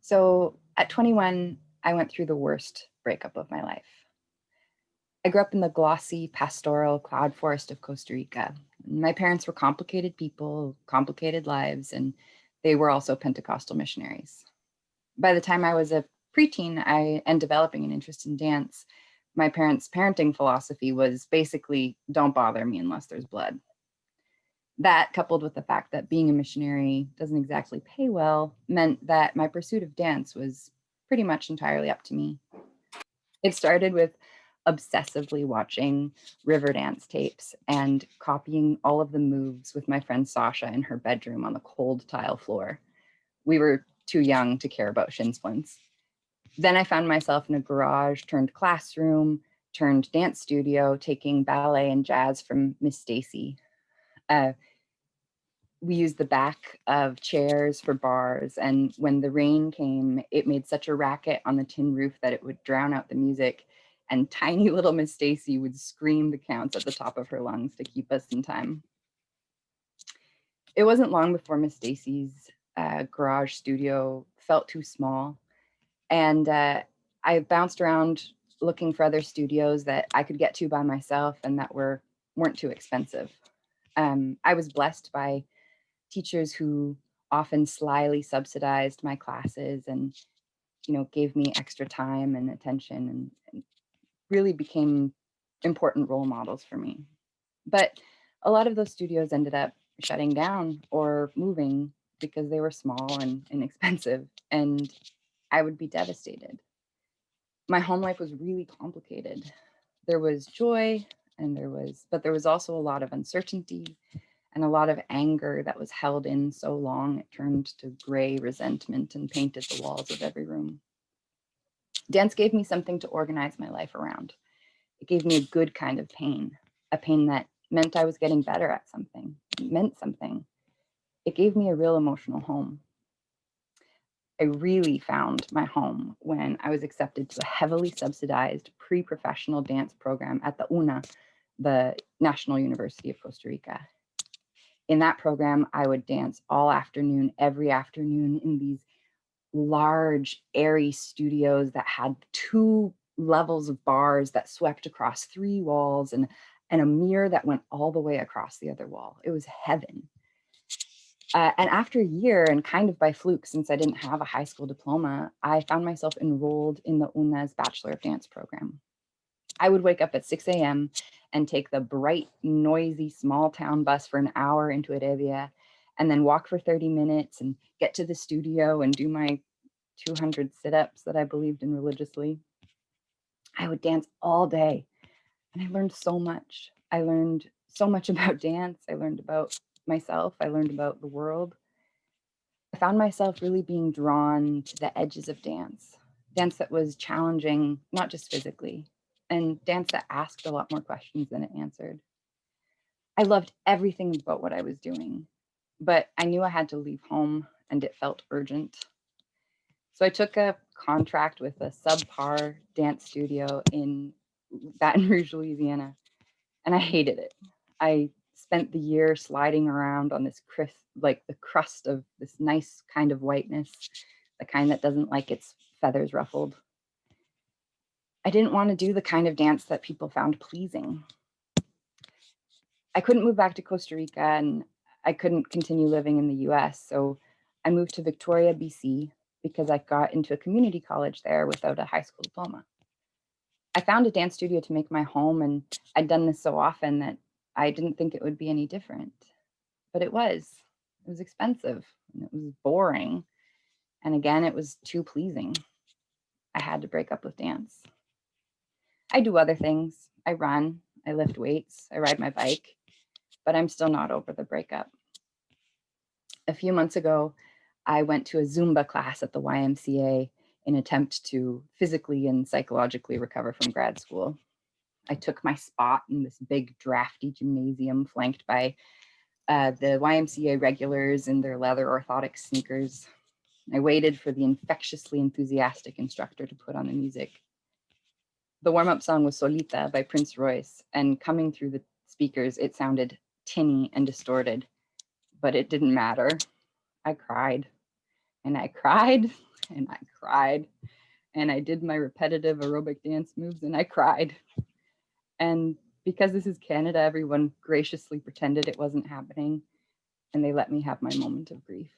So at 21, I went through the worst breakup of my life. I grew up in the glossy, pastoral cloud forest of Costa Rica. My parents were complicated people, complicated lives, and they were also Pentecostal missionaries. By the time I was a preteen and developing an interest in dance, my parents' parenting philosophy was basically don't bother me unless there's blood. That, coupled with the fact that being a missionary doesn't exactly pay well, meant that my pursuit of dance was pretty much entirely up to me. It started with obsessively watching river dance tapes and copying all of the moves with my friend Sasha in her bedroom on the cold tile floor. We were too young to care about shin splints. Then I found myself in a garage turned classroom, turned dance studio, taking ballet and jazz from Miss Stacy. We used the back of chairs for bars, and when the rain came, it made such a racket on the tin roof that it would drown out the music, and tiny little Miss Stacy would scream the counts at the top of her lungs to keep us in time. It wasn't long before Miss Stacy's garage studio felt too small, and I bounced around looking for other studios that I could get to by myself and that weren't too expensive. I was blessed by teachers who often slyly subsidized my classes and gave me extra time and attention and really became important role models for me. But a lot of those studios ended up shutting down or moving because they were small and inexpensive, and I would be devastated. My home life was really complicated. There was joy but there was also a lot of uncertainty and a lot of anger that was held in so long it turned to gray resentment and painted the walls of every room. Dance gave me something to organize my life around. It gave me a good kind of pain, a pain that meant I was getting better at something. It meant something. It gave me a real emotional home. I really found my home when I was accepted to a heavily subsidized pre-professional dance program at the UNA, the National University of Costa Rica. In that program, I would dance all afternoon, every afternoon in these large, airy studios that had 2 levels of bars that swept across 3 walls and a mirror that went all the way across the other wall. It was heaven. And after a year, and kind of by fluke, since I didn't have a high school diploma, I found myself enrolled in the UNA's Bachelor of Dance program. I would wake up at 6 a.m. and take the bright, noisy, small town bus for an hour into Heredia, and then walk for 30 minutes and get to the studio and do my 200 sit-ups that I believed in religiously. I would dance all day, and I learned so much. I learned so much about dance. I learned about myself. I learned about the world. I found myself really being drawn to the edges of dance that was challenging, not just physically, and dance that asked a lot more questions than it answered. I loved everything about what I was doing, but I knew I had to leave home, and it felt urgent. So I took a contract with a subpar dance studio in Baton Rouge, Louisiana, and I hated it. I spent the year sliding around on this the crust of this nice kind of whiteness, the kind that doesn't like its feathers ruffled. I didn't want to do the kind of dance that people found pleasing. I couldn't move back to Costa Rica, and I couldn't continue living in the US, so I moved to Victoria, BC, because I got into a community college there without a high school diploma. I found a dance studio to make my home, and I'd done this so often that I didn't think it would be any different. But it was. It was expensive, and it was boring. And again, it was too pleasing. I had to break up with dance. I do other things. I run, I lift weights, I ride my bike, but I'm still not over the breakup. A few months ago, I went to a Zumba class at the YMCA in an attempt to physically and psychologically recover from grad school. I took my spot in this big drafty gymnasium flanked by the YMCA regulars in their leather orthotic sneakers. I waited for the infectiously enthusiastic instructor to put on the music. The warm-up song was Solita by Prince Royce, and coming through the speakers, it sounded tinny and distorted, but it didn't matter. I cried, and I cried, and I cried. And I did my repetitive aerobic dance moves and I cried. And because this is Canada, everyone graciously pretended it wasn't happening and they let me have my moment of grief.